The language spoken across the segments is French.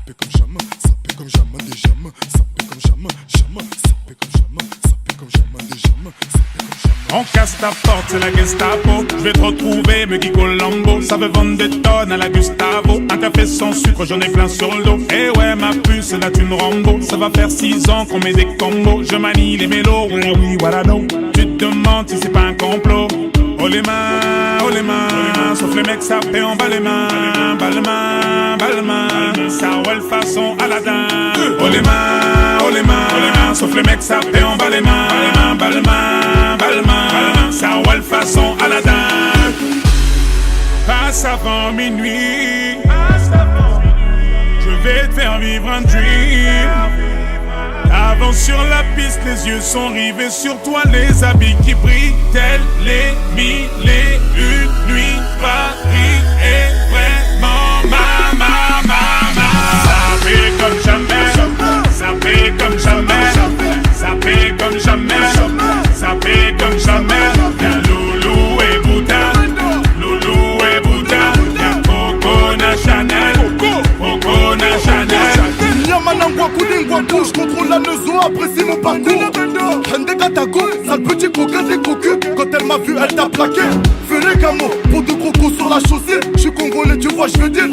paie comme jamais, ça paie comme jamais des jamais, ça paie comme jamais, jamais, ça paie comme jamais, ça paie comme jamais des jamais, ça paie comme jamais. On casse ta porte, c'est la Gestapo. Je vais te retrouver, me dit Colombo. Ça veut vendre des tonnes à la Gustavo. Un café sans sucre, j'en ai plein sur le dos. Eh ouais, ma puce, là tu me Rambo. Ça va faire 6 ans qu'on met des combos. Je manie les mélos, oui, voilà, no. Tu te demandes si c'est pas un complot. Oh les mains, sauf les mecs, ça paie en bas les mains. Bas les mains, ça roule façon Aladdin. Oh les mains, sauf les mecs, ça paie en bas les mains. Bas les mains, ça roule façon Aladdin. Passe avant minuit, je vais te faire vivre un dream. Avance sur la piste, les yeux sont rivés sur toi, les habits qui brillent, tels les 1001 nuits. Paris est vraiment ma. Ça paie comme jamais, ça paie comme jamais, ça paie comme jamais, ça paie comme jamais. Y'a Loulou et Bouddha, y'a Coco Chanel, Yamanangwa Koudingwa Couche, contrôle la neuzo, apprécie mon parcours. Hende Katago, sale petit coquin des cocus. Quand elle m'a vu, elle t'a plaqué. Fais les camos, pour de gros coups sur la chaussée. J'suis congolais, tu vois, j'veux dire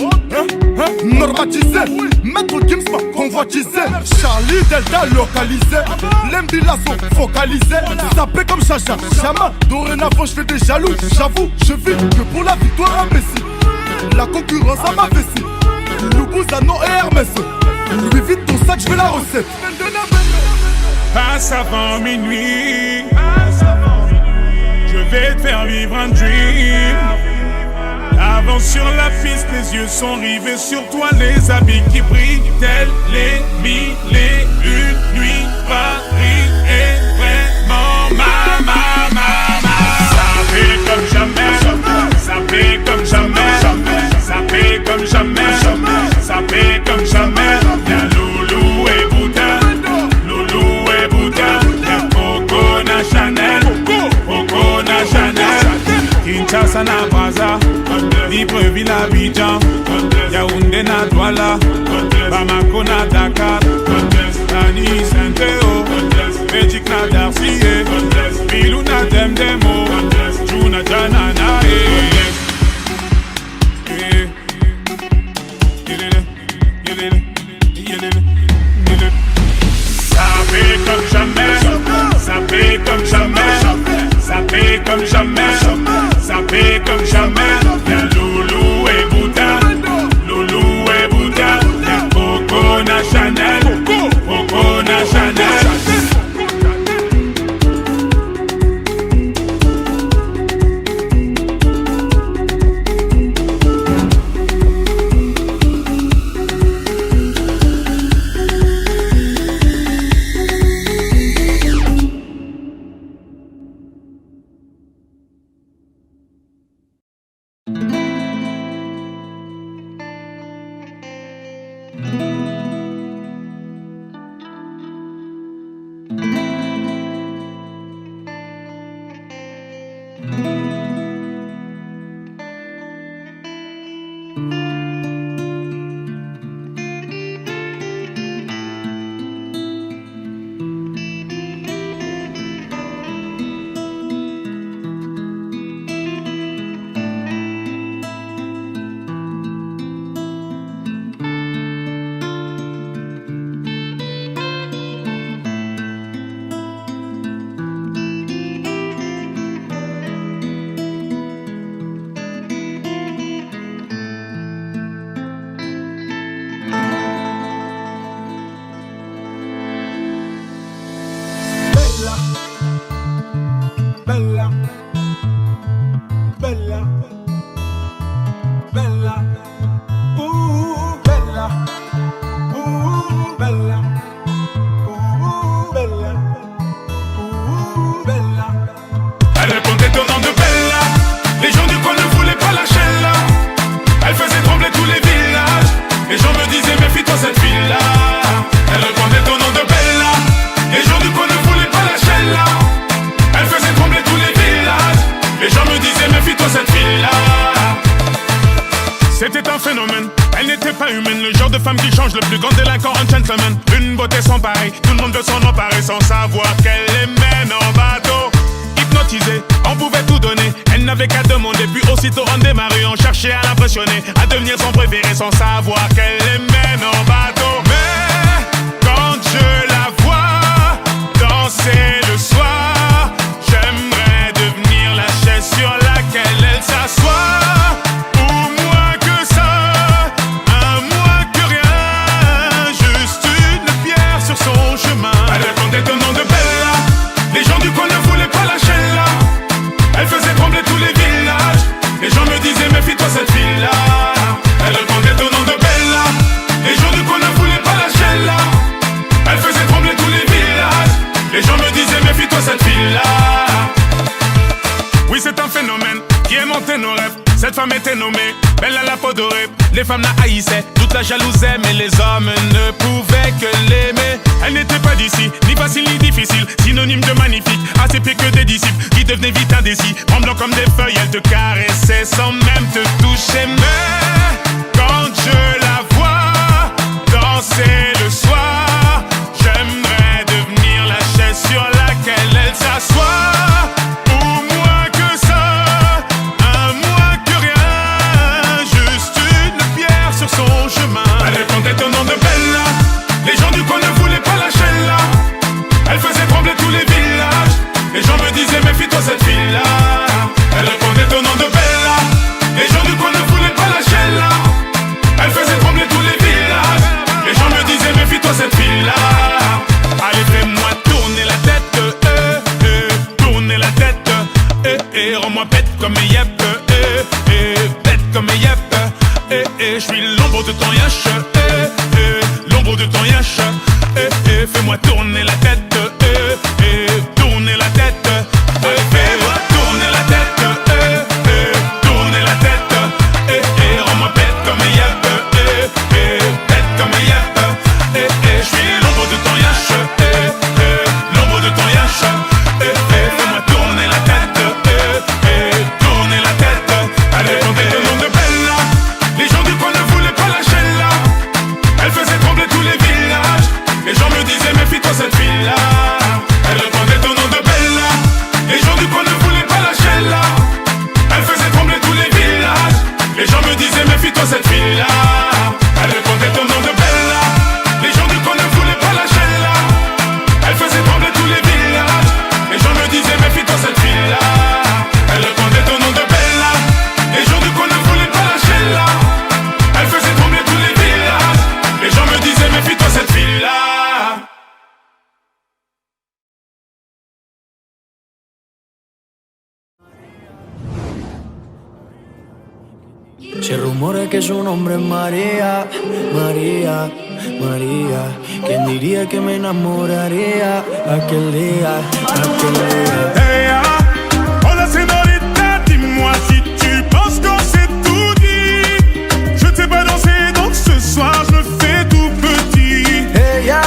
normatisé, maître Gims m'a convoitisé. Charlie Delta localisé, l'embila sont focalisés. Ça paie comme Chacha, Chama. Dorénavant, j'fais des jaloux. J'avoue, je vis que pour la victoire imbécile. La concurrence à ma vessie. Loubouzanon et Hermès. Lui vite ton sac, je veux la recette. Passe avant minuit, je vais te faire vivre un dream. Avance sur la piste, les yeux sont rivés sur toi, les habits qui brillent, tels les 1001 nuits. Paris est vraiment ma. Ça paie comme jamais, ça paie comme jamais, ça paie comme jamais, ça paie comme jamais. Y'a Loulou et Bouddha, y'a Coco Chanel, Kinshasa na Braza, Libreville Abidjan, Yaoundé na Douala, Bamako na Dakar, Nani Saint-Théo, Magic na Darcy, Bilou na Demdemo, Juna Jana na Ça paie comme jamais, ça paie comme jamais, ça paie comme jamais, ça paie comme jamais. Y'a Loulou et Bouddha, y'a Coco Chanel, Chanel. femme qui change, le plus grand délinquant, un gentleman. Une beauté sans pareil, tout le monde veut s'en emparer sans savoir qu'elle les mène en bateau. Hypnotisée, on pouvait tout donner. Elle n'avait qu'à demander, puis aussitôt on démarrait. On cherchait à l'impressionner, à devenir son préféré sans savoir qu'elle les mène en bateau. Mais quand je la vois danser le soir, j'aimerais devenir la chaise sur laquelle elle s'assoit. Cette fille-là, elle répondait au nom de Bella. Les gens du coin ne voulaient pas lâcher là. Elle faisait trembler tous les villages. Les gens me disaient méfie-toi cette fille-là. Oui, c'est un phénomène qui est monté nos rêves. Cette femme était nommée Bella la peau dorée. Les femmes la haïssaient, toute la jalousaient, mais les hommes ne pouvaient que l'aimer. Elle n'était pas d'ici, ni facile ni difficile, synonyme de magnifique, à ses pieds que des disciples qui devenaient vite indécis. Tremblant comme des feuilles, elle te caressait sans même te toucher. Mais quand je la vois danser le soir, j'aimerais devenir la chaise sur laquelle elle s'assoit. Cette fille-là, elle répondait au nom de Bella. Les gens du coin ne voulaient pas lâcher là. Elle faisait trembler tous les villages. Les gens me disaient méfie-toi cette fille-là. Allez fais-moi tourner la tête, tourner la tête, rends-moi bête comme yep, bête comme yep, je suis l'ombre de ton yash, l'ombre de ton yash, fais-moi tourner la tête, tourner la tête. Fais-moi tourner la tête, tourner la tête, rends-moi bête comme yep, bête comme yep, je suis l'ombre de ton yash, l'ombre de ton yash, fais-moi tourner la tête, tourner la tête. Elle répondait au nom de Bella. Les gens du coin ne voulaient pas lâcher là. Elle faisait trembler tous les villages. Les gens me disaient méfie-toi cette fille-là. Elle répondait au nom de Bella. Les gens du coin ne voulaient pas lâcher là. Elle faisait trembler tous les villages. Les gens me disaient méfie-toi cette fille-là. Elle répondait au nom de Bella. Les gens du coin ne voulaient pas lâcher là. Elle faisait trembler tous les villages. Les gens me disaient méfie-toi cette fille-là. Elle répondait au nom de Bella. Les gens du coin ne voulaient pas lâcher là. Elle faisait trembler tous les villages. Les gens me disaient méfie-toi cette fille-là. Se rumora que su nombre es María, María, María. ¿Quién diría que me enamoraría aquel día, aquel día? Hey, oh la señorita, dis-moi si tu penses qu'on s'est tout dit. Je t'ai pas dansé, donc ce soir je me fais tout petit. Ella,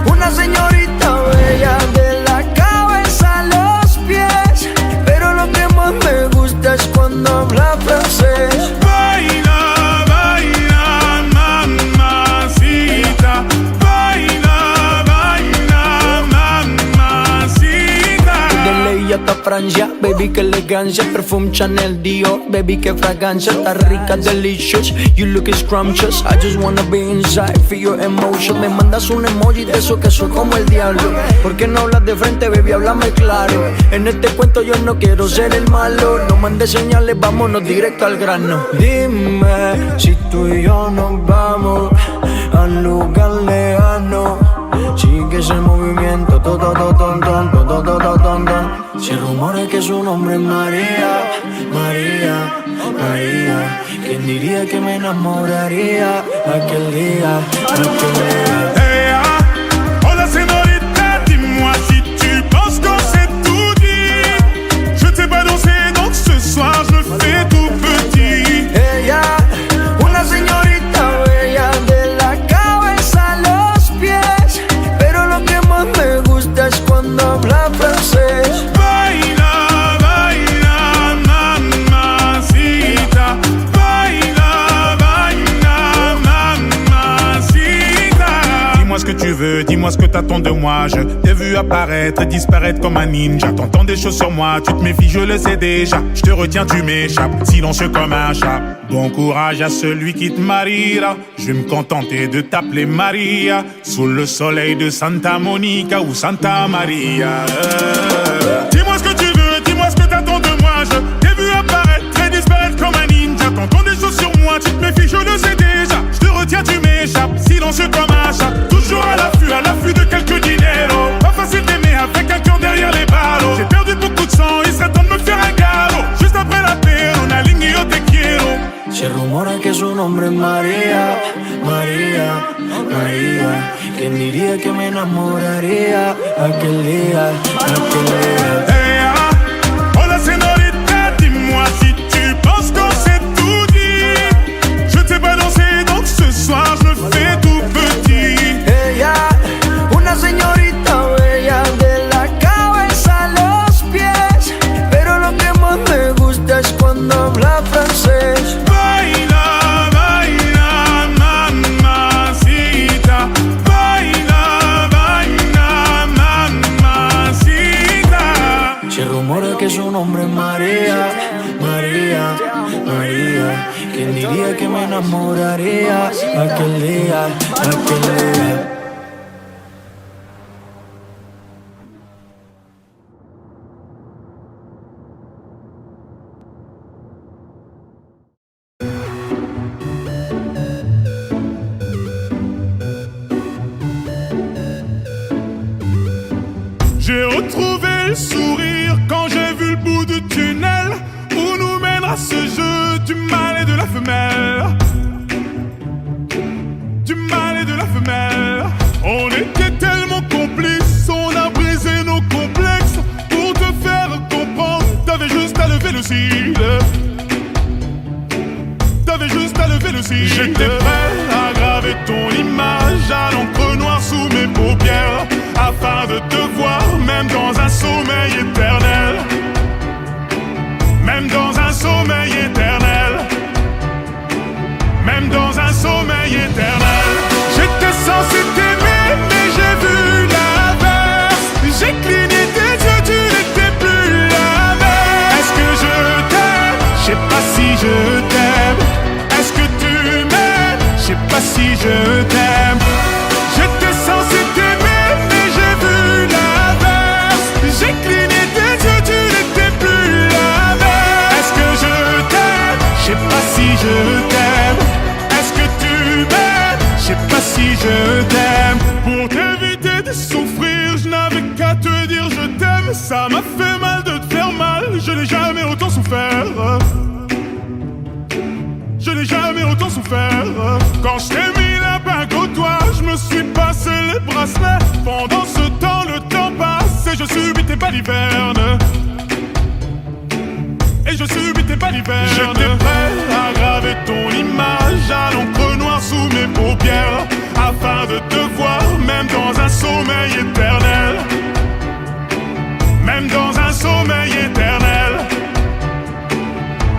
una señorita bella de la cabeza a los pies, pero lo que más me gusta es cuando habla francés. Baila, baila, mamacita. Baila, baila, mamacita. De ley hasta Francia, baby, que elegancia. Perfume Chanel, Dior, baby, que fragancia. Está rica, delicious, you look scrumptious. I just wanna be inside, feel your emotion. Me mandas un emoji de eso que soy como el diablo. ¿Por qué no hablas de frente, baby? Háblame claro. En este cuento yo no quiero ser el malo. No mandes señales, vámonos directo al grano. Dime si tú y yo nos vamos al lugar lejano. Sigue ese movimiento, Se rumora que su nombre es María, María, María. ¿Quién diría que me enamoraría aquel día, aquel día? Hey, oh la señorita, dis-moi si tu penses qu'on s'est tout dit. Je t'ai pas dansé, donc ce soir je me fais tout petit. Ella, una señorita bella de la cabeza a los pies, pero lo que más me gusta es cuando habla francés. Baila, baila, mamacita. Baila, baila, mamacita. ce que tu veux, dis-moi ce que t'attends de moi. Je t'ai vu apparaître et disparaître comme un ninja. T'entends des choses sur moi, tu te méfies, je le sais déjà. Je te retiens, tu m'échappes, silencieux comme un chat. Bon courage à celui qui te mariera. Je vais me contenter de t'appeler Maria, sous le soleil de Santa Monica ou Santa Maria. Dis-moi ce que tu veux, dis-moi ce que t'attends de moi. Je t'ai vu apparaître et disparaître comme un ninja. T'entends des choses sur moi, tu te méfies, je le sais déjà. Je te retiens, tu m'échappes, silencieux comme un chat. Toujours à l'affût de quelques dineros. Pas facile d'aimer avec un cœur derrière les ballots. J'ai perdu beaucoup de sang, il serait temps de me faire un galop. Juste après la paix, on aligne yo te quiero. Se rumora que su nombre es María, María, María. ¿Quién diría que me enamoraría aquel día, aquel día? Hey, hola señorita, dis-moi si tu penses qu'on s'est tout dit. Je t'ai pas dansé donc ce soir je me fais tout petit. Ella, una señorita bella de la cabeza a los pies. Pero lo que más me gusta es cuando habla francés. Baila, baila, mamacita. Baila, baila, mamacita. Se rumora que su nombre es María, María, María. ¿Quién diría que me enamoraría aquel día, aquel día? J'ai retrouvé le sourire quand j'ai vu le bout du tunnel où nous mènera ce jeu du mâle et de la femelle. Du mâle et de la femelle. On était tellement complices, on a brisé nos complexes. Pour te faire comprendre, t'avais juste à lever le cil. T'avais juste à lever le cil. J'étais prêt à graver ton image à l'encre noire sous mes paupières, afin de te voir même dans un sommeil éternel. Même dans un sommeil éternel. Même dans un sommeil éternel. J'étais censé t'aimer mais j'ai vu l'inverse. J'ai cligné tes yeux, tu n'étais plus la même. Est-ce que je t'aime? Je sais pas si je t'aime. Est-ce que tu m'aimes? Je sais pas si je t'aime. J'étais censé t'aimer mais j'ai vu l'inverse. J'ai cligné tes yeux, tu n'étais plus la même. Est-ce que je t'aime? Je sais pas si je t'aime. Est-ce que tu m'aimes? Je sais pas si je t'aime. Pour t'éviter de souffrir, je n'avais qu'à te dire je t'aime. Ça m'a fait mal de te faire mal, je n'ai jamais autant souffert. Je n'ai jamais autant souffert. Quand je t'ai mis la bague au doigt, je me suis passé les bracelets. Pendant ce temps, le temps passe et je subis tes balivernes. Et je subis tes balivernes. J'étais prêt à graver ton image à l'encre noire sous mes paupières, afin de te voir même dans un sommeil éternel. Même dans un sommeil éternel.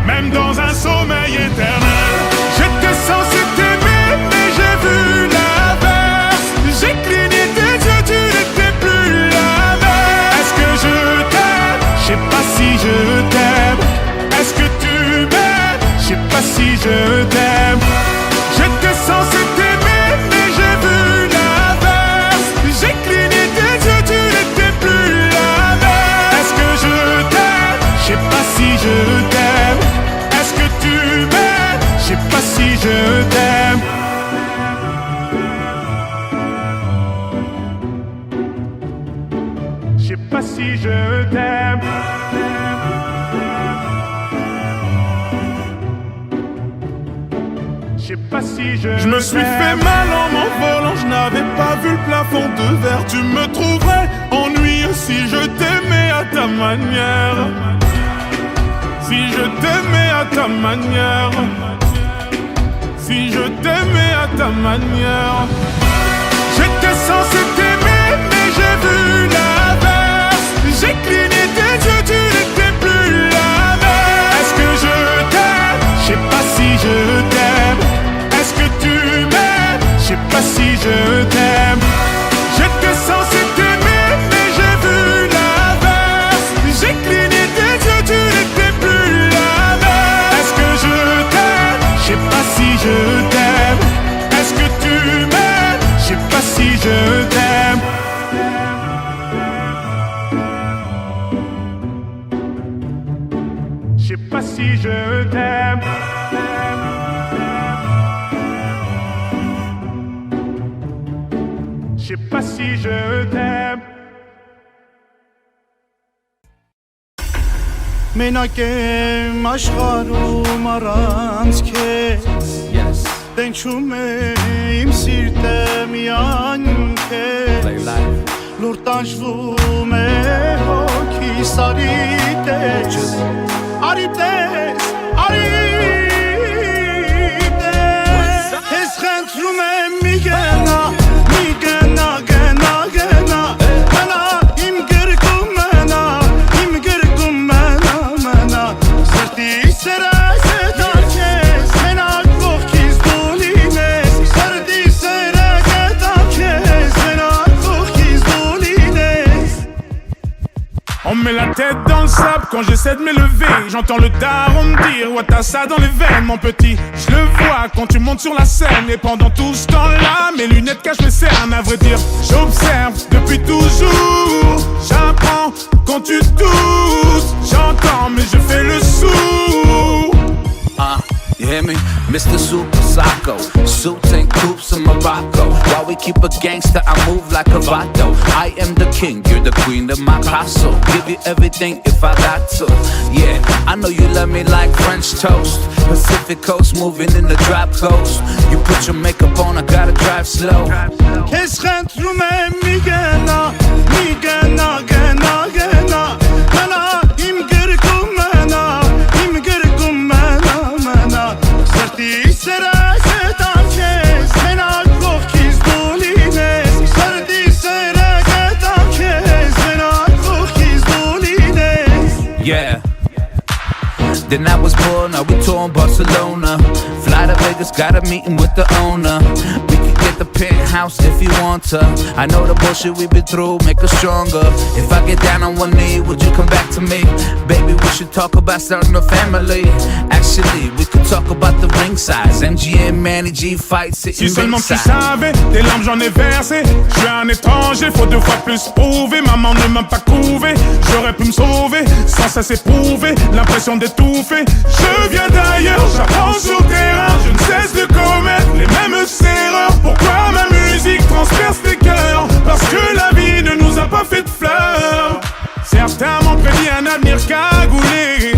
Même dans un sommeil éternel. J'étais censé t'aimer mais j'ai vu l'inverse. J'ai cligné tes yeux, tu n'étais plus la même. Est-ce que je t'aime? Je sais pas si je t'aime. Est-ce que tu m'aimes? Je sais pas si je t'aime. J'étais censé t'aimer mais j'ai vu l'inverse. J'ai cligné tes yeux, tu n'étais plus la même. Est-ce que je t'aime? Je sais pas si je t'aime. Est-ce que tu m'aimes? Je sais pas si je t'aime. Je sais pas si je t'aime. Je sais pas si je me suis fait mal en m'envolant, je n'avais pas vu le plafond de verre. Tu me trouverais ennuyeux si je t'aimais à ta manière. Si je t'aimais à ta manière. Si je t'aimais à ta manière. J'étais censé t'aimer mais j'ai vu l'inverse. J'ai cligné tes yeux, tu n'étais plus la même. Est-ce que je t'aime? Je sais pas si je t'aime. Est-ce que tu m'aimes? Je sais pas si je t'aime. Je sais pas si je t'aime. Մենակ եմ աշխարհում առանց քեզ Տենչում է իմ սիրտը միայն քեզ Լոր տանջվում է հոգիս արի տես Արի տես, արի տես Ես խնդրում եմ մի գնա, մի գնա, գնա, գնա Մնա իմ գրկում մնա, իմ գրկում մնա, մնա Սրտի սերս է դարքես, մենակ կողքիս դու լինես Սրտի սերը կտակես, մենակ կողքիս դու լինես On me met la tête dans le sable quand j'essaie de m'élever. J'entends le daron me dire ouais t'as ça dans les veines mon petit. Je le vois quand tu montes sur la scène. Et pendant tout ce temps-là mes lunettes cachent mes cernes. À vrai dire j'observe depuis toujours. J'apprends quand tu doutes. J'entends mais je fais le sourd. You hear me? Mr. Super Psycho. Suits and coops in Morocco. While we keep a gangster, I move like a vato. I am the king, you're the queen of my castle. Give you everything if I got to. Yeah, I know you love me like French toast. Pacific coast, moving in the drop coast. You put your makeup on, I gotta drive slow. Ես խնդրում եմ մի գնա, մի գնա, գնա, գնա Մնա իմ գրկում մնա, իմ գրկում մնա, մնա Սրտի սերս է տանքես, մենակ կողքիս դու լինես Սրտի սերը կտակես, մենակ կողքիս դու լինես Yeah. Then I was born, now we touring Barcelona. Fly to Vegas, got a meeting with the owner. We can get the penthouse if you want to. I know the bullshit we've been through, make us stronger. If I get down on one knee, would you come back to me? Baby, we should talk about starting a family. Actually, we could talk about the ring size. MGM, Manny G fight, sitting Si seulement tu ringside. savais, tes larmes j'en ai versé. Je suis un étranger, faut 2 fois plus prouver. Maman ne m'a pas couvé, j'aurais pu me sauver. Sans cesse éprouver, l'impression d'étouffer. Je viens d'ailleurs, j'apprends sur terrain. Je ne cesse de commettre les mêmes erreurs. Pourquoi ma musique transperce les cœurs? Parce que la vie ne nous a pas fait de fleurs. Certains m'ont prédit un avenir cagoulé,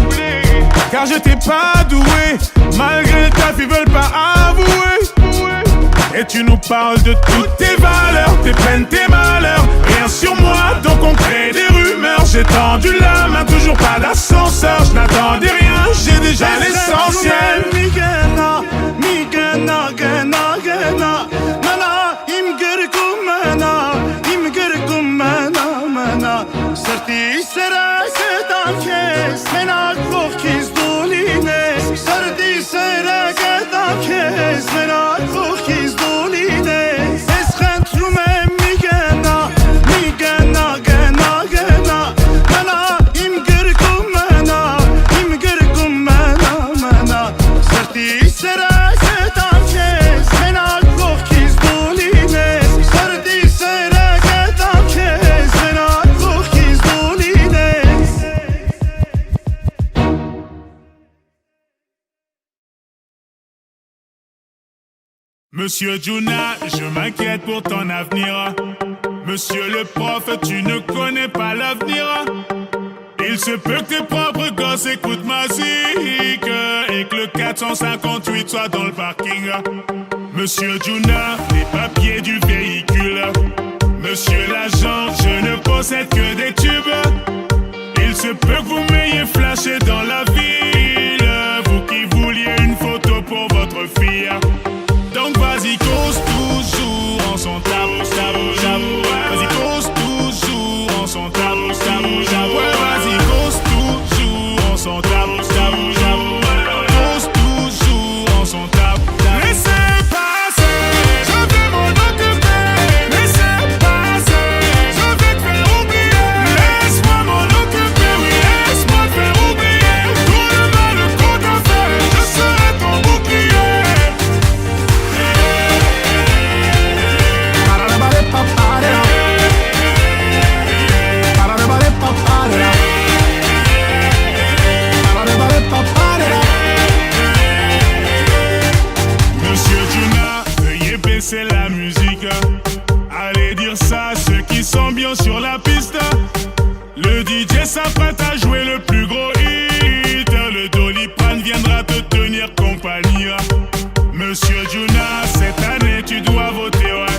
car j'étais pas doué. Malgré le taf, ils veulent pas avouer. Et tu nous parles de toutes tes valeurs, tes peines, tes malheurs. Rien sur moi, donc on crée des rumeurs. J'ai tendu la main, toujours pas d'ascenseur. Je n'attendais rien, j'ai déjà l'essentiel. Mi gena, mi gena, gena, gena Mana im gırgum mana, im gırgum mana, mana Sırtı sere sedan kes, menak kokis dolines Sırtı sere gedan kes, menak kokis dolines Es xentrume mi gena, gena, gena Mana im gırgum mana, im gırgum mana, mana Sırtı sere sedan kes, menak kokis dolines Sırtı sere gedan kes, menak kokis dolines Monsieur Juna, je m'inquiète pour ton avenir. Monsieur le prof, tu ne connais pas l'avenir. Il se peut que tes propres gosses écoutent ma musique et que le 458 soit dans le parking. Monsieur Juna, les papiers du véhicule. Monsieur l'agent, je ne possède que des tubes. Il se peut que vous m'ayez flashé dans la ville. Vous qui vouliez une photo pour votre fille. Donc vas-y, cause toujours en son tabou, tabou, tabou. Vas-y, cause toujours en son tabou, tabou, tabou. Ouais, vas-y, cause toujours en son tabou, tabou, tabou. Cause toujours en son tabou, tabou. Laissez passer, je vais m'en occuper. Laissez passer, je vais te faire oublier. Laisse-moi m'en occuper, oui, laisse-moi te faire oublier. Tout le mal qu'on t'a fait, je serai ton bouclier. Monsieur Juna, veuillez baisser la musique. Allez Et dire ça à ceux qui sont bien sur la piste. Le DJ s'apprête à jouer le plus gros hit. Le Doliprane viendra te tenir compagnie. Monsieur Juna, cette année tu dois voter, ouais.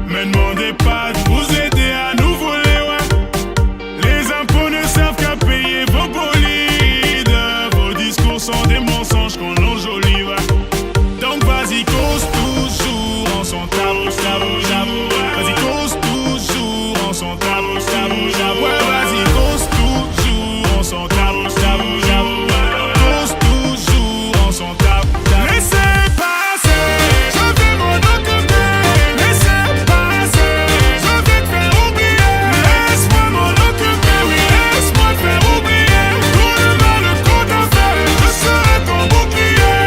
Me demandez pas de vous aider à nous voler, ouais. Les impôts ne servent qu'à payer vos bolides. Vos discours sont des mensonges qu'on enjolive. Donc vas-y, cause toujours en son tabou, tabou, tabou. Vas-y, cause toujours en son tabou, tabou, tabou. Ouais, vas-y, cause toujours en son tabou, tabou, tabou. Cause toujours en son tabou, tabou. Laissez passer, je vais m'en occuper. Laissez passer, je vais te faire oublier. Laisse-moi m'en occuper, oui, laisse-moi te faire oublier. Tout le mal qu'on t'a fait, je serai ton bouclier.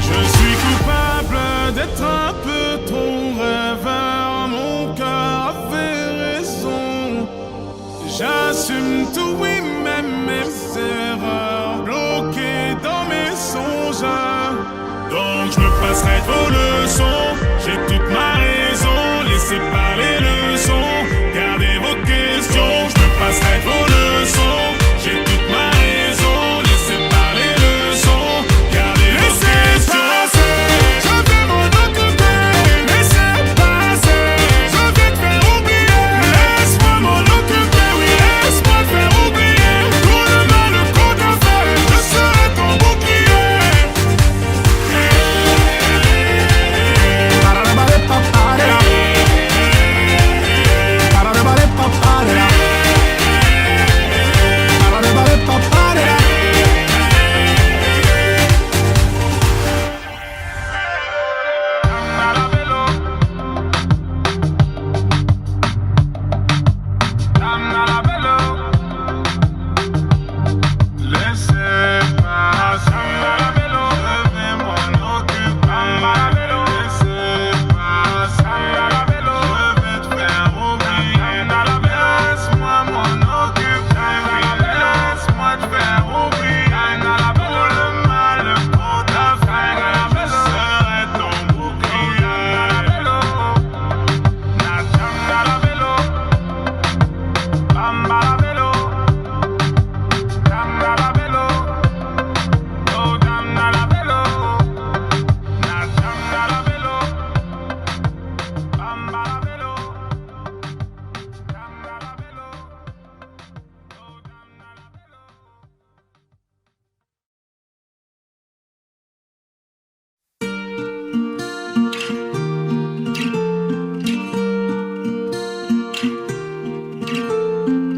Je suis coupable d'être un peu trop rêveur. Mon cœur avait raison. J'assume tout, oui, même mes erreurs. Bloqué dans mes songes. Donc je me passerai de vos leçons. J'ai toute ma raison. Laissez parler le son. Gardez vos questions. Je me passerai de vos leçons. J'ai toute ma raison. Laissez parler le son. Gardez vos questions. Je vais m'en occuper. Laissez passer. Je vais te faire oublier. Laisse-moi m'en occuper. Oui, laisse-moi te faire oublier. Tout le mal qu'on t'a fait, je serai ton bouclier.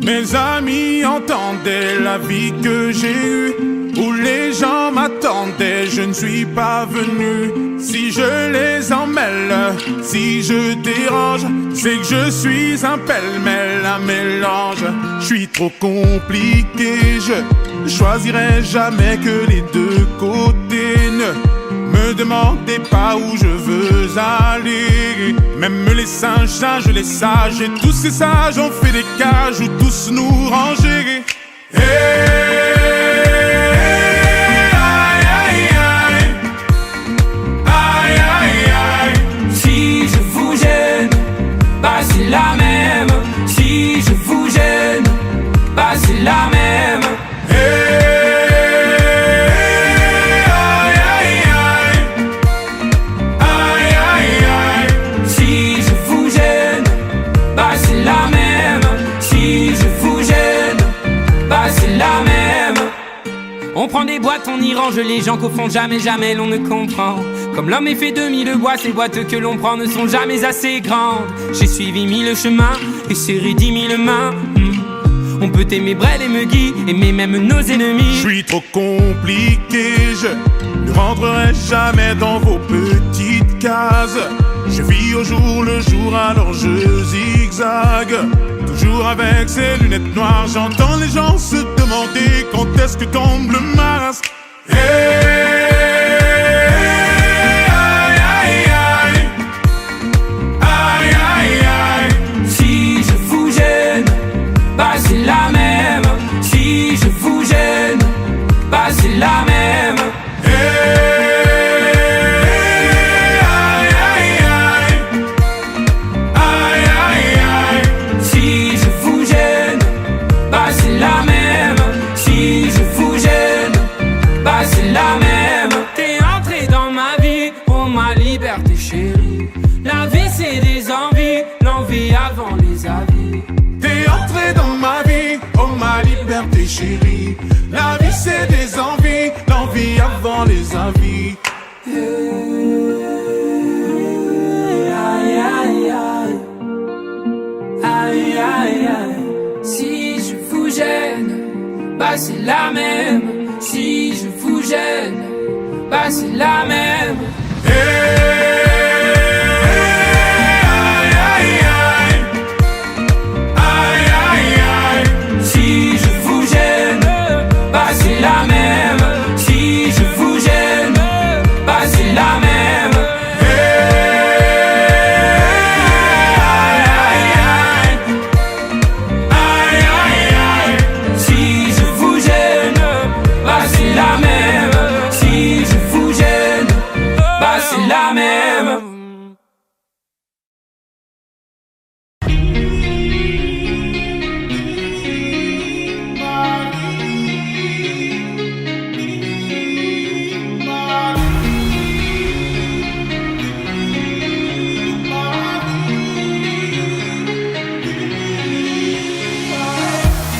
Mes amis entendaient la vie que j'ai eue, où les gens m'attendaient, je ne suis pas venu. Si je les emmêle, si je dérange, c'est que je suis un pêle-mêle, un mélange. Je suis trop compliqué, je choisirai jamais que les deux côtés. Ne me demandez pas où je veux aller. Même les singes, singes, les sages, et tous ces sages ont fait des cages où tous nous ranger. Si je vous gêne, bah c'est la même. Si je vous gêne, bah c'est la même. Si je vous gêne, bah c'est la même. Si je vous gêne, bah c'est la même. On prend des boîtes, on y range les gens qu'au fond jamais, jamais l'on ne comprend. Comme l'homme est fait de mille bois, ces boîtes que l'on prend ne sont jamais assez grandes. J'ai suivi 1000 chemins et serré 10 000 mains. On peut aimer Brel et Megui, aimer même nos ennemis. Je suis trop compliqué, je ne rentrerai jamais dans vos petites cases. Je vis au jour le jour, alors je zigzague. Toujours avec ces lunettes noires, j'entends les gens se demander quand est-ce que tombe le masque. vérité chérie. La vie c'est des envies, l'envie avant les envies. Aïe aïe aïe, aïe aïe aïe. Si je vous gêne, bah c'est la même. Si je vous gêne, bah c'est la même. Si je vous gêne, bah c'est la même. Si je vous gêne, bah c'est la même. Si je vous gêne, bah c'est la même. Si je vous gêne, bah c'est la même.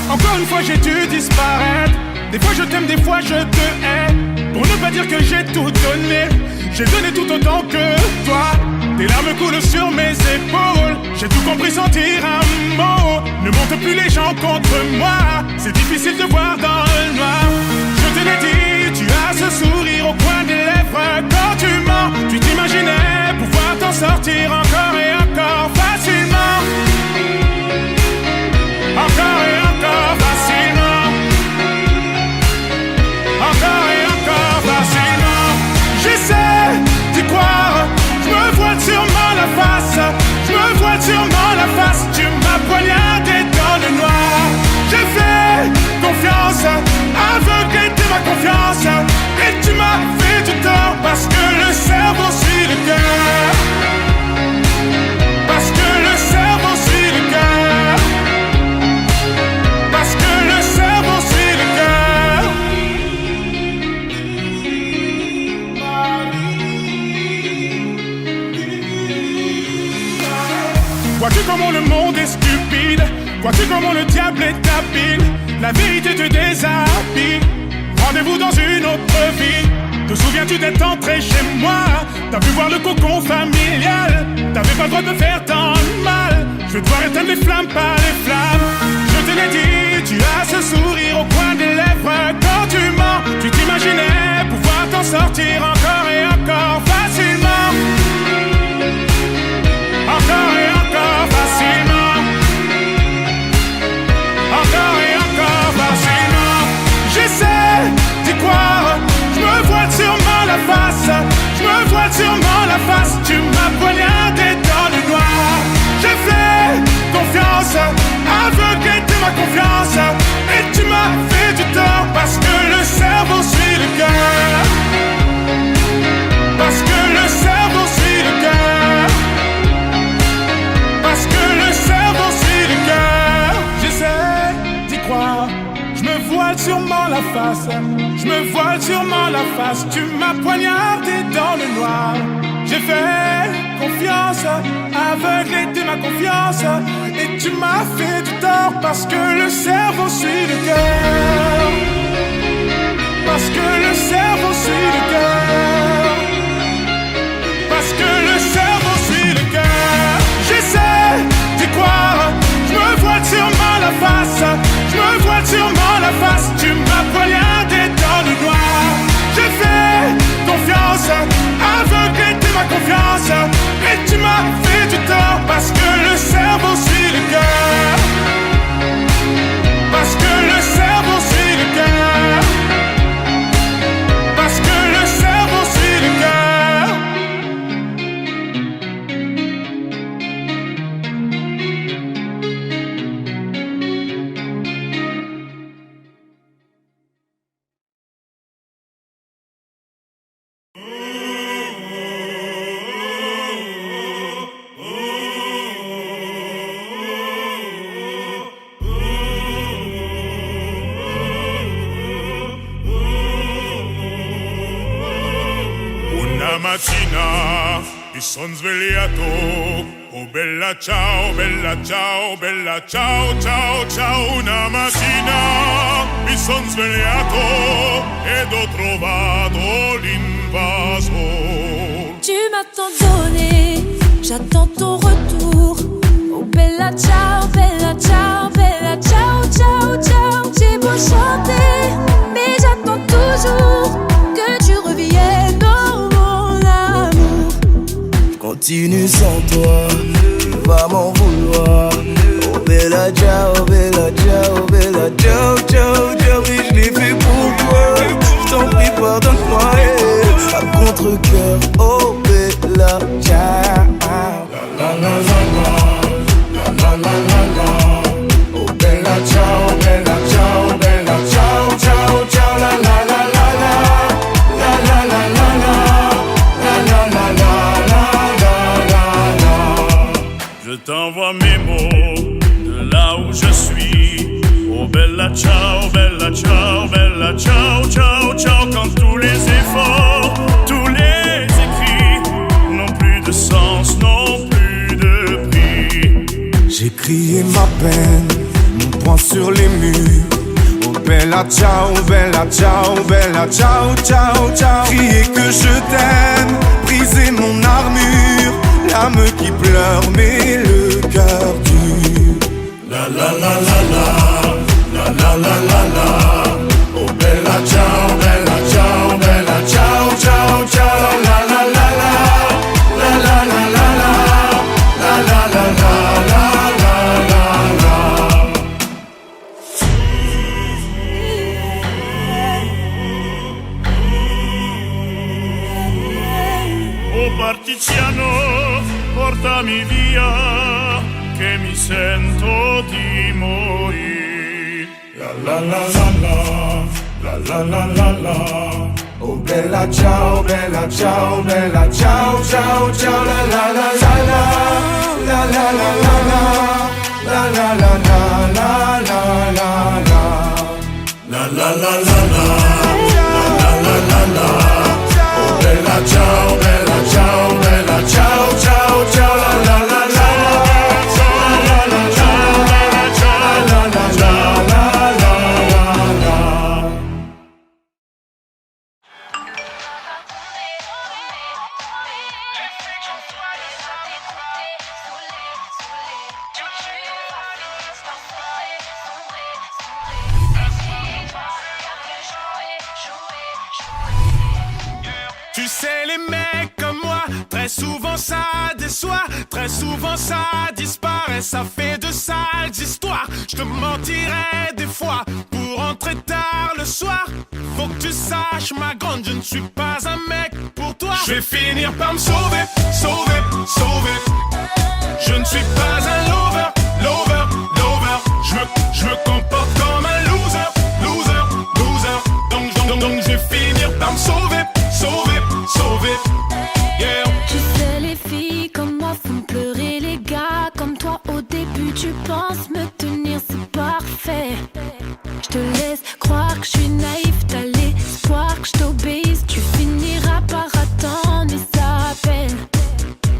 Encore une fois j'ai dû disparaître. Des fois je t'aime, des fois je te hais. Pour ne pas dire que j'ai tout donné, j'ai donné tout autant que toi. Tes larmes coulent sur mes épaules. J'ai tout compris sans dire un mot. Ne monte plus les gens contre moi. C'est difficile de voir dans le noir. Je te l'ai dit, tu as ce sourire au coin des lèvres. Quand tu mens, tu t'imaginais pouvoir t'en sortir encore et encore facilement. Encore et encore facilement. Encore et encore facilement. J'essaie d'y croire. Je me vois sûrement la face. Je me vois sûrement la face. Tu m'as poignardé dans le noir. J'ai fait confiance, aveuglé de ma confiance. Et tu m'as fait du tort. Parce que le cerveau suit le cœur. Parce que le cerveau suit le cœur. Parce que le cerveau suit le cœur. Vois-tu comment le monde est stupide? Vois-tu comment le diable est habile? La vérité te déshabille. Rendez-vous dans une autre vie. Te souviens-tu d'être entré chez moi? T'as pu voir le cocon familial. T'avais pas le droit de faire tant de mal. Je vais devoir éteindre les flammes par les flammes. Je te l'ai dit, tu as ce sourire au coin des lèvres. Quand tu mens, tu t'imaginais pouvoir t'en sortir encore et encore facilement. Encore et encore facilement. Encore et encore facilement. J'essaie d'y croire. Je me vois sûrement la face. Je me vois sûrement la face. Tu m'as poignardé dans le noir. J'ai fait confiance, aveuglé de ma confiance. Et tu m'as fait du tort. Parce que le cerveau suit le cœur. Parce que le cerveau suit le cœur. Parce que le cerveau suit le cœur. J'essaie d'y croire. Je me voile sûrement la face. Je me voile sûrement la face. Tu m'as poignardé dans le noir. J'ai fait confiance, aveuglé de ma confiance. Et tu m'as fait du tort. Parce que le cerveau suit le cœur. Parce que le cerveau suit le cœur. Parce que le cerveau suit le cœur. J'essaie d'y croire. Je me vois sûrement la face. Je me vois sûrement la face. Tu m'as poignardé dans le noir. J'ai fait confiance, aveuglé de ma confiance. Et tu m'as fait du tort. Parce que le cerveau suit le cœur. Parce que le cerveau suit le cœur. Parce que le cerveau suit le cœur. Una mattina mi son svegliato Oh bella ciao, ciao, ciao, ciao. Una mattina mi son svegliato ed ho trovato l'invasor. Tu m'as tant donné, j'attends ton retour. Oh bella ciao, ciao, ciao, ciao. J'ai beau chanter, mais j'attends toujours que tu reviennes, oh mon amour. Continue sans toi, tu vas m'en vouloir. Oh bella ciao, ciao, ciao, ciao. Oui, je l'ai fait pour toi. Je t'en prie, pardonne-moi. À contre-cœur, oh bella ciao. La la la la la, la la la la. Oh bella ciao, ciao, ciao, ciao. La la la la la, la la la la la, la la la la. Je t'envoie mes mots de là où je suis. Oh bella ciao, ciao, ciao. Quand tous les efforts, tous les écrits n'ont plus de sens, n'ont plus de prix. J'ai crié ma peine, mon poing sur les murs. Oh bella ciao, ciao, ciao. Crier que je t'aime, briser mon armure. L'âme qui pleure mais le cœur dur. La la la la la, la la la la la. Oh bella ciao, ciao, ciao. La la la la, la la la la la, la la la la la. Oh partigiano, portami via, che mi sento di morire. La la la la, la la la la la. Oh bella ciao, ciao, ciao, ciao. La la la la la, la la la la la, la la la la la la la. La la la la la, la la la la. Oh bella ciao, ciao, ciao. La la la la la, la la la la la la. Tu sais, les mecs comme moi, très souvent ça déçoit, très souvent ça disparaît, ça fait de sales histoires. Je te mentirais des fois pour rentrer tard le soir. Faut que tu saches, ma grande, je ne suis pas un mec pour toi. Je vais finir par me sauver, sauver, sauver. Je ne suis pas un lover, lover, lover. Je me comporte comme un loser, loser, loser. Donc je vais finir par me sauver, sauver, sauver. Yeah. Tu sais, les filles comme moi font pleurer les gars comme toi. Au début, tu penses me tenir, c'est parfait. Je te laisse croire que je suis naïf, t'as l'espoir que je t'obéisse. Tu finiras par attendre et ça peine.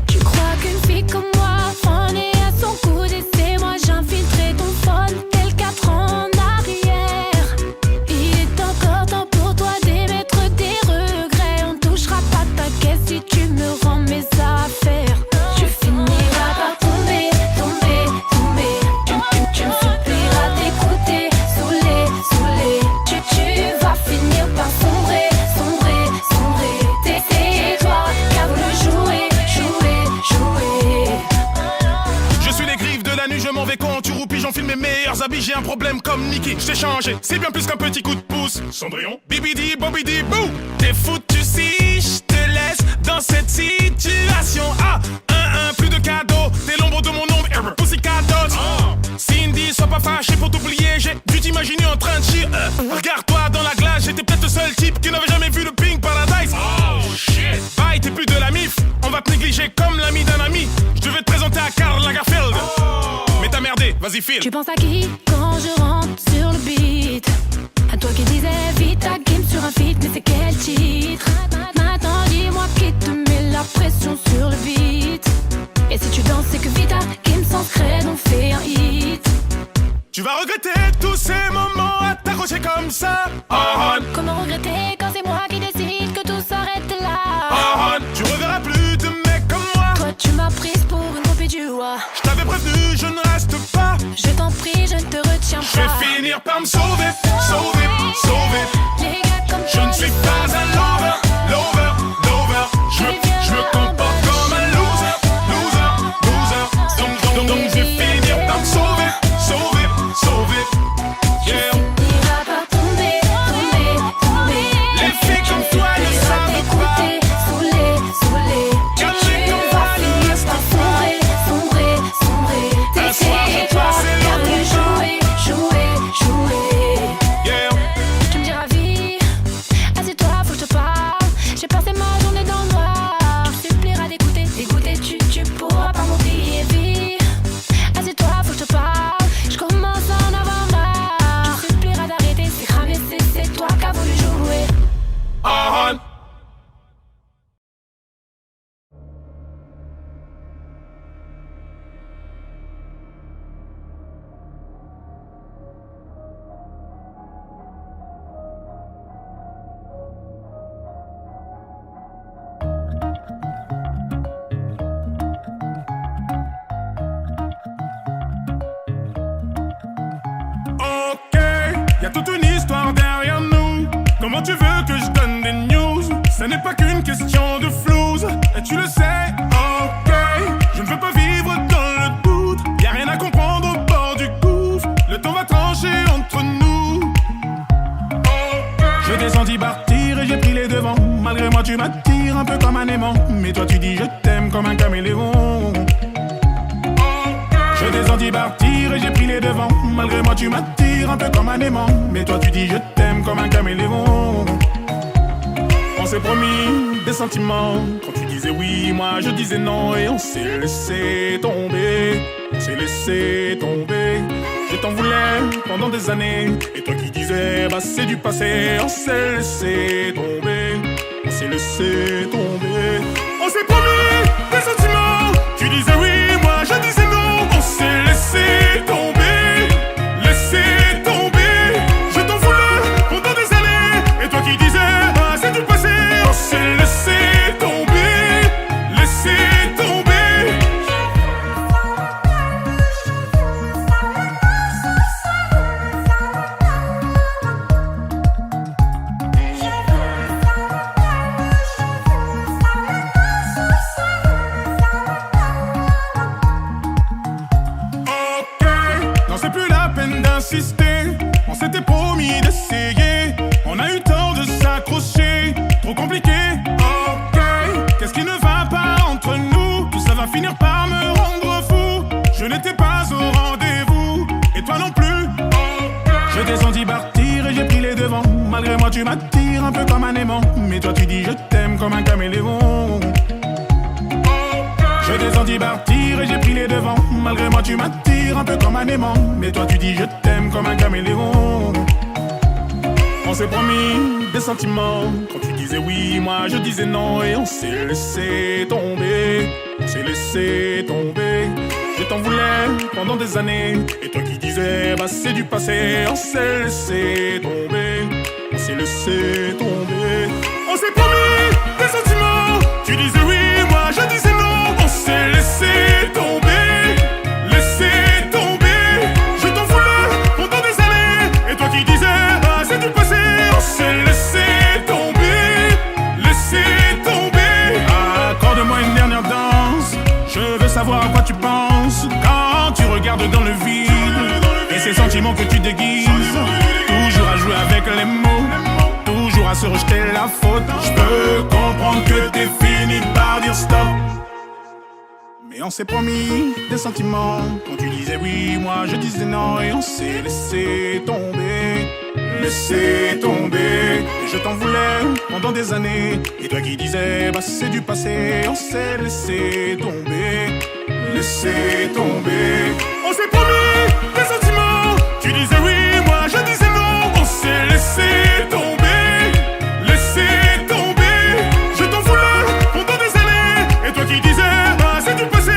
Tu crois qu'une fille comme moi en est à son coude et c'est moi j'infiltrerai ton phone tel 4 ans en arrière. Il est encore temps pour toi d'émettre des regrets. On touchera pas ta caisse si tu me rends mes affaires. Tu finiras par tomber, tomber, tomber. Tu me supplieras d'écouter, saoulé, saoulé. Tu vas finir par sombrer, sombrer, sombrer. C'est toi qui as voulu jouer, jouer, jouer. Je suis les griffes de la nuit, je m'en vais quand tu roupis, j'enfile mes meilleurs habits, j'ai un problème comme Nicky, je t'ai changé, c'est bien plus qu'un petit coup de pouce. Cendrillon, Bibidi, bobidi, bou. T'es foutu si je te laisse dans cette situation. Ah, plus de cadeaux, t'es l'ombre de mon ombre, Pussycat Dolls. Cindy, sois pas fâché pour t'oublier, j'ai dû t'imaginer en train de chier. Regarde-toi dans la glace, j'étais peut-être le seul type qui n'avait jamais vu le Pink Paradise. oh shit. Bye, t'es plus de la mif, on va te négliger comme l'ami d'un ami. Je devais te présenter à Karl Lagerfeld, mais t'as merdé, vas-y file. Tu penses à qui quand je rentre sur le beat? À toi qui disais vite ta game sur un feat, mais c'est quel titre? Maintenant dis-moi qui te met la pression sur le beat. Et si tu danses, c'est que Vita, Kim sans Scred, on fait un hit. Tu vas regretter tous ces moments à t'accrocher comme ça. Comment regretter quand c'est moi qui décide que tout s'arrête là? Tu reverras plus de mecs comme moi. Toi tu m'as prise pour une copie du roi. Je t'avais prévenu, je ne reste pas. Je t'en prie, je ne te retiens Je vais pas. finir par me sauver, sauver, sauver. Les gars comme Je toi, ne suis pas un lover, lover, lover. Je me comporte comme un loser, loser, loser. Donc je vais finir par me sauver, sauver, sauver. Yeah. N'iras pas tomber, tomber, tomber. Les filles comme toi ne savent pas. Saoulé, saoulé. Tu vas finir par sombrer, sombrer, sombrer. Un soir, je passe et Car l'autre le jouer, jouer, jouer. Yeah. Tu me diras vie, assieds-toi, faut que je te parle. J'ai passé ma journée dans le noir. Tu supplieras d'écouter, d'écouter, tu pourras pas m'oublier. Vie, assieds-toi, faut que je te parle. Je commence à en avoir marre. Tu supplieras d'arrêter, c'est cramé, c'est toi qui as voulu jouer. Ok, y'a toute une histoire derrière nous. Comment tu veux que je donne des news? Ce n'est pas qu'une question de flouze, et tu le sais, ok. Je ne veux pas vivre dans le doute, y'a rien à comprendre au bord du gouffre. Le temps va trancher entre nous. Je t'ai senti partir et j'ai pris les devants. Malgré moi tu m'attires un peu comme un aimant, mais toi tu dis je t'aime comme un caméléon. Je t'ai senti partir et j'ai pris les devants. Malgré moi tu m'attires un peu comme un aimant, mais toi tu dis je t'aime comme un caméléon. On s'est promis des sentiments. Quand tu disais oui, moi je disais non. Et on s'est laissé tomber. On s'est laissé tomber. Je t'en voulais pendant des années. Et toi qui disais bah c'est du passé. On s'est laissé tomber. On s'est laissé tomber. On s'est promis des sentiments. Tu disais oui, moi je disais non. On s'est laissé tomber. Laissé tomber. Je t'en voulais pendant des années. Et toi qui disais bah c'est du passé. On s'est laissé tomber. Laissé tomber. On s'était promis d'essayer. On a eu le temps de s'accrocher. Trop compliqué, ok. Qu'est-ce qui ne va pas entre nous? Tout ça va finir par me rendre fou. Je n'étais pas au rendez-vous, et toi non plus, okay. Je t'ai senti partir et j'ai pris les devants. Malgré moi tu m'attires un peu comme un aimant, mais toi tu dis je t'aime comme un caméléon. Je t'ai senti partir et j'ai pris les devants. Malgré moi tu m'attires un peu comme un aimant, mais toi tu dis je t'aime comme un caméléon. On s'est promis des sentiments. Quand tu disais oui, moi je disais non. Et on s'est laissé tomber. On s'est laissé tomber. Je t'en voulais pendant des années. Et toi qui disais bah c'est du passé. On s'est laissé tomber. On s'est laissé tomber. On s'est promis des sentiments. Tu disais oui, moi je disais non. On s'est laissé tomber, laissé tomber. Je t'en voulais pendant des années. Et toi qui disais, ah c'est du passé. On s'est laissé tomber, laissé tomber. Accorde-moi une dernière danse. Je veux savoir à quoi tu penses quand tu regardes dans le vide. Et ces sentiments que tu déguises. Toujours à jouer avec les mots. Toujours à se rejeter la faute. Je peux comprendre que t'es fini par dire stop. Mais on s'est promis des sentiments. Quand tu disais oui, moi je disais non. Et on s'est laissé tomber. Laissé tomber. Et je t'en voulais pendant des années. Et toi qui disais bah c'est du passé. On s'est laissé tomber. Laissé tomber. On s'est promis des sentiments. Tu disais oui, moi je disais non. On s'est laissé tomber. Laissé tomber. Je t'en voulais pendant des années. Et toi qui disais bah c'est du passé.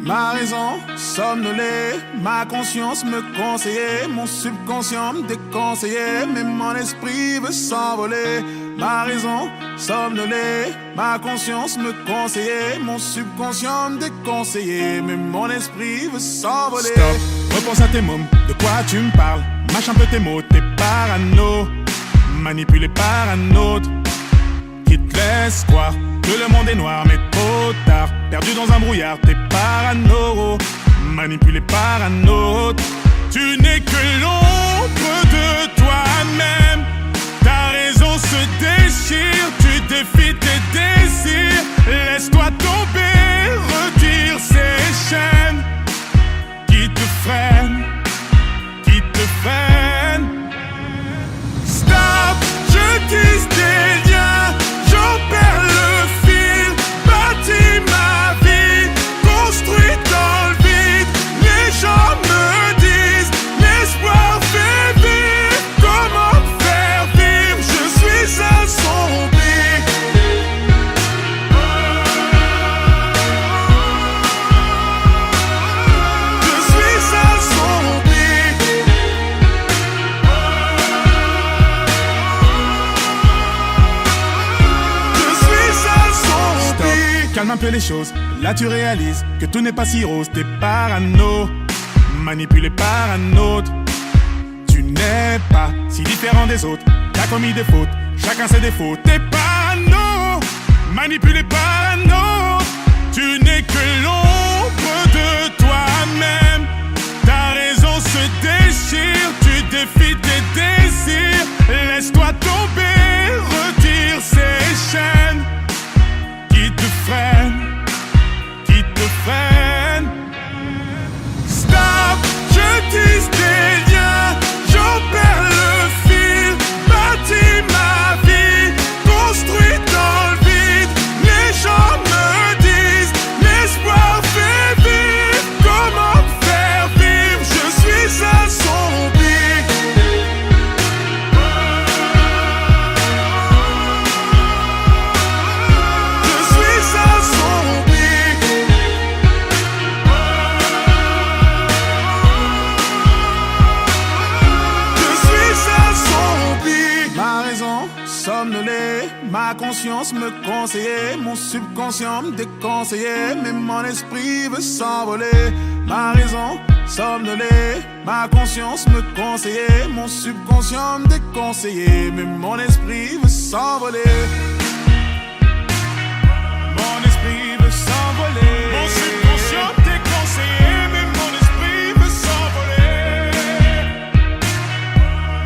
Ma raison somnolée, ma conscience me conseillait, mon subconscient me déconseillait, mais mon esprit veut s'envoler. Ma raison somnolée, ma conscience me conseillait, mon subconscient me déconseillait, mais mon esprit veut s'envoler. Stop, repense à tes mômes, de quoi tu me parles? Mâche un peu tes mots, t'es parano, manipulé par un autre qui te laisse croire que le monde est noir, mais trop tard. Perdu dans un brouillard, t'es parano, manipulé par un autre. Tu n'es que l'ombre de toi-même. Ta raison se déchire, tu défies tes désirs. Laisse-toi tomber, retire ces chaînes qui te freinent, qui te freinent. Stop, je tisse des liens, j'en perds le fil. Bâtis ma vie, construit dans le vide. Les gens me disent, l'espoir fait vivre. Comment faire vivre, je suis un zombie. Je suis un zombie. Je suis un zombie. Stop, calme un peu les choses. Là tu réalises que tout n'est pas si rose. T'es parano, manipulé par un autre. Tu n'es pas si différent des autres. T'as commis des fautes, chacun ses défauts. T'es parano, manipulé par un autre. Tu n'es que l'ombre de toi-même. Ta raison se déchire, tu défies tes désirs. Laisse-toi tomber, retire ces chaînes qui te freinent, qui te freinent. Stop, je tisse des liens, j'en perds le fil. Bâtis ma vie, construit dans le vide. Les gens me disent, l'espoir fait vivre. Comment faire vivre, je suis un zombie. Je suis un zombie. Je suis un zombie. Ma raison somnolée, ma conscience me conseillait, mon subconscient me déconseillait, mais mon esprit veut s'envoler. Ma raison somnolée, ma conscience me conseillait, mon subconscient me déconseillait, mais mon esprit veut s'envoler. Mon esprit veut s'envoler. Mon subconscient déconseillé, mais mon esprit veut s'envoler.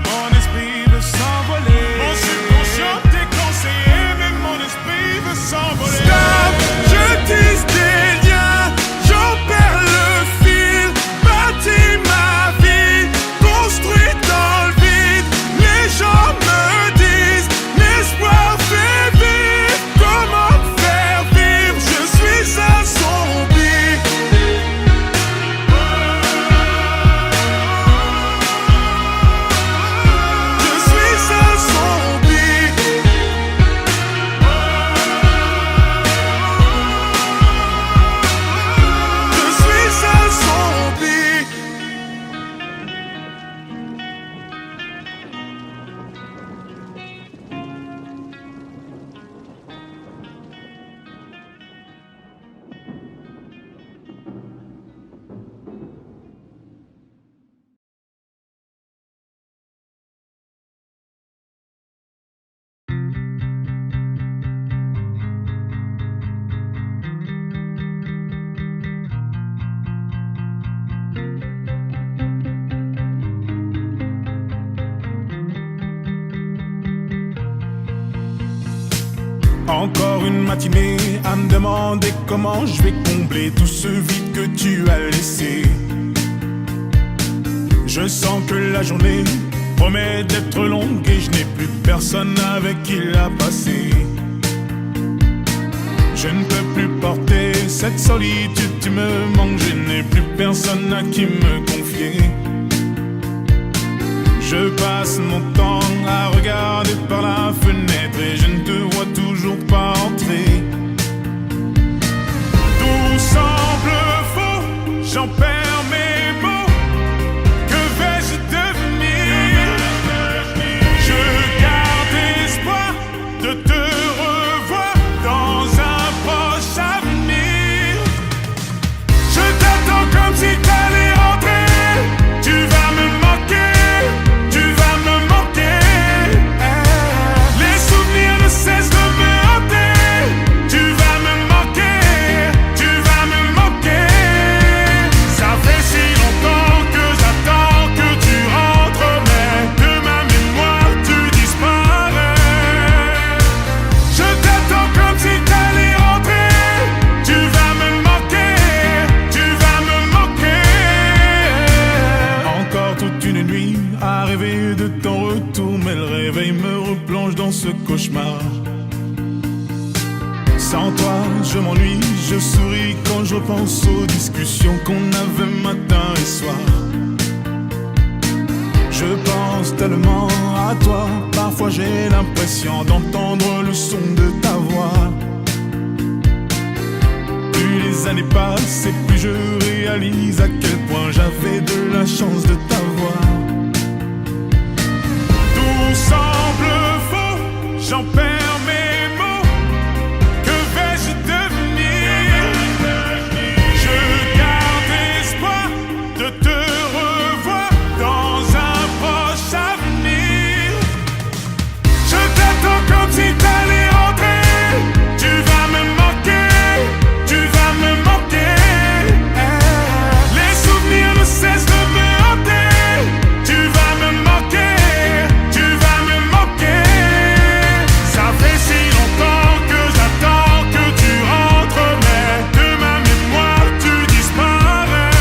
Mon esprit veut s'envoler. Mon subconscient déconseillé, mais mon esprit veut s'envoler. Stop, je tisse des liens, j'en perds le fil. Bâtis ma vie, construit dans le vide. Les gens me disent, l'espoir fait vivre. Comment faire vivre, je suis un zombie. Je suis un zombie. Je suis un zombie. Encore une matinée à me demander comment je vais combler tout ce vide que tu as laissé. Je sens que la journée promet d'être longue et je n'ai plus personne avec qui la passer. Je ne peux plus porter cette solitude, tu me manques, je n'ai plus personne à qui me confier. Je passe mon temps à regarder par la fenêtre et je ne te vois toujours pas entrer. Tout semble faux. j'en perds mes mots. Que vais-je devenir? Je garde espoir de te revoir dans un proche avenir. Je t'attends comme si t'allais rentrer. Tu vas me manquer, tu vas me manquer. Les souvenirs ne cessent de me hanter. Tu vas me manquer, tu vas me manquer. Ça fait si longtemps que j'attends que tu rentres, mais de ma mémoire tu disparais. Je t'attends comme si t'allais rentrer. Tu vas me manquer, tu vas me manquer. Encore toute une nuit à rêver de ton retour, mais le réveil me replonge dans ce cauchemar. Sans toi, je m'ennuie, je souris quand je repense aux discussions qu'on avait matin et soir. Je pense tellement à toi, parfois j'ai l'impression d'entendre le son de ta voix. Plus les années passent et plus je réalise à quel point j'avais de la chance de t'avoir. Tout semble faux, j'en perds mes mots. Que vais-je devenir? Je garde espoir de te revoir dans un proche avenir. Je t'attends comme si t'allais rentrer. Tu vas me manquer, tu vas me manquer. Les souvenirs ne cessent de me hanter. Tu vas me manquer, tu vas me manquer. Ça fait si longtemps que j'attends que tu rentres, mais de ma mémoire tu disparais.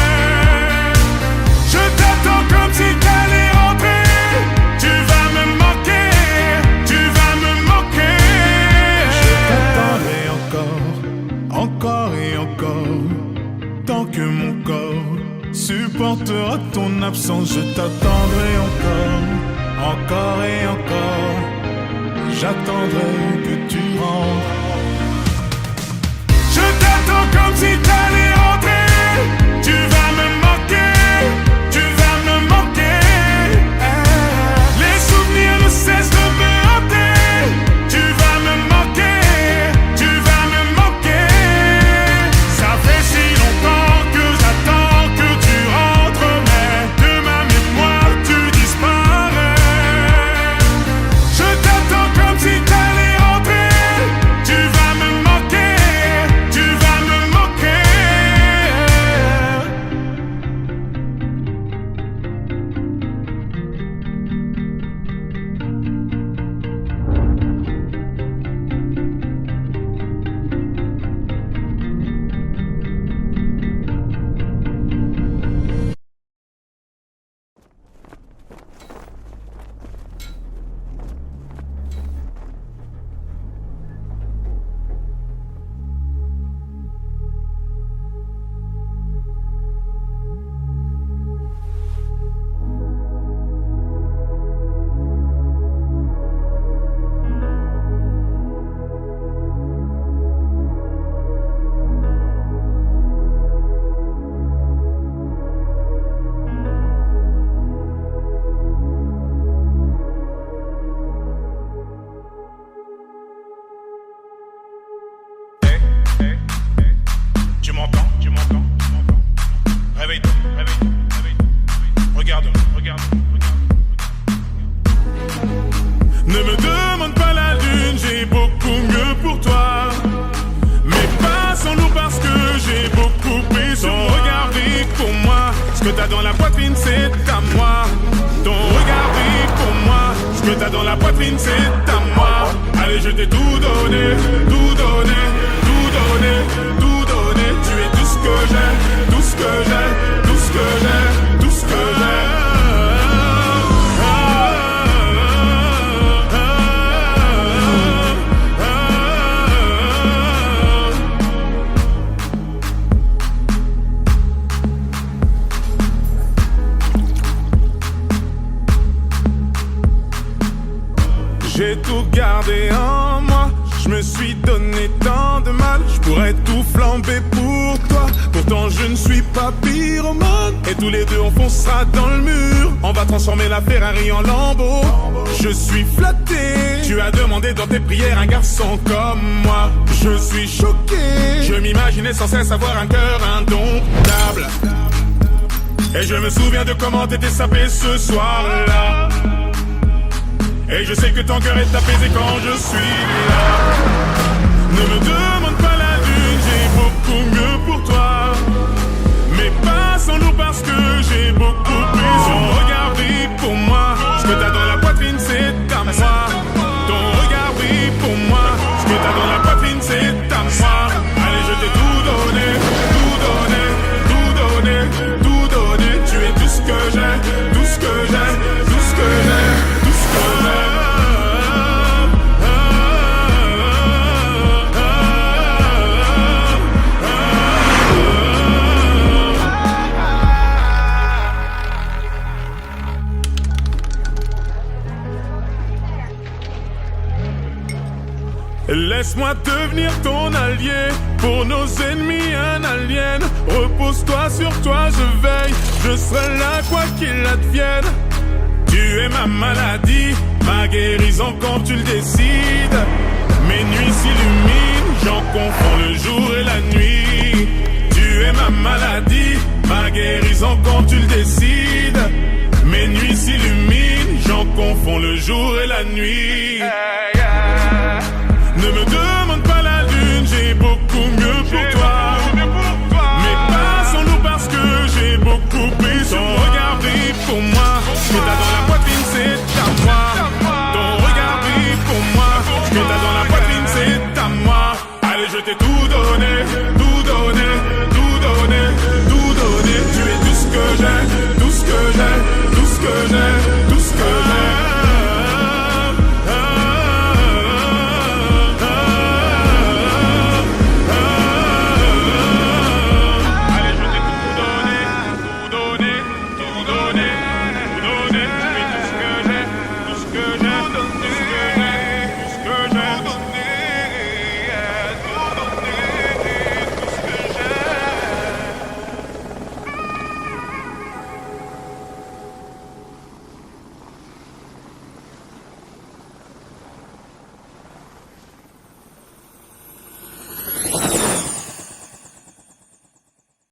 Je t'attends comme si t'allais rentrer. Tu vas me manquer, tu vas me manquer. Je t'attendrai encore et encore, tant que mon corps supportera ton absence. Je t'attendrai encore et encore. J'attendrai que tu rentres. Je t'attends comme si t'allais rentrer. Tu vas me manquer, tu vas me manquer. Les souvenirs ne cessent de me hanter. Tu vas me manquer, tu vas me manquer. Ça fait si longtemps que j'attends que tu rentres, mais de ma mémoire tu disparais. Je t'attends comme si t'allais rentrer. Tu vas me manquer, tu vas me manquer. Tu m'entends? Réveille-toi, réveille-toi. Regarde-moi. Ne me demande pas la lune, j'ai beaucoup mieux pour toi. Mais pas sans loup parce que j'ai beaucoup pris sur ton regard brille pour moi. Ce que t'as dans la poitrine c'est à moi. Ton regard brille pour moi. Ce que t'as dans la poitrine c'est à moi. Allez, je t'ai tout donné, tout donné, tout donné, tout donné. Tu es tout ce que j'ai, tout ce que j'ai, tout ce que j'ai, tout ce que j'ai. J'ai tout gardé en moi, je me suis donné tant de mal, je pourrais tout flamber pour pour toi. Pourtant je ne suis pas pyromane. Et tous les deux on foncera dans le mur. On va transformer la Ferrari en Lambo. Je suis flatté. Tu as demandé dans tes prières un garçon comme moi. Je suis choqué. Je m'imaginais sans cesse avoir un cœur indomptable. Et je me souviens de comment t'étais sapé ce soir-là. Et je sais que ton cœur est apaisé quand je suis là. Ne me demande pas la lune, j'ai beaucoup mieux pour toi. Mais pas sans nous parce que j'ai beaucoup plus. Ton regard brille pour moi. Ce que t'as dans la poitrine c'est à moi. Ton regard brille pour moi. Ce que t'as dans la poitrine c'est à moi. Allez je t'ai tout donné, tout donné, tout donné, tout donné. Tu es tout ce que j'ai, tout ce que j'ai, tout ce que j'ai, tout ce que j'ai. Laisse-moi devenir ton allié, pour nos ennemis un alien. Repose-toi sur toi, je veille, je serai là quoi qu'il advienne. Tu es ma maladie, ma guérison quand tu le décides. Mes nuits s'illuminent, j'en confonds le jour et la nuit. Tu es ma maladie, ma guérison quand tu le décides. Mes nuits s'illuminent, j'en confonds le jour et la nuit.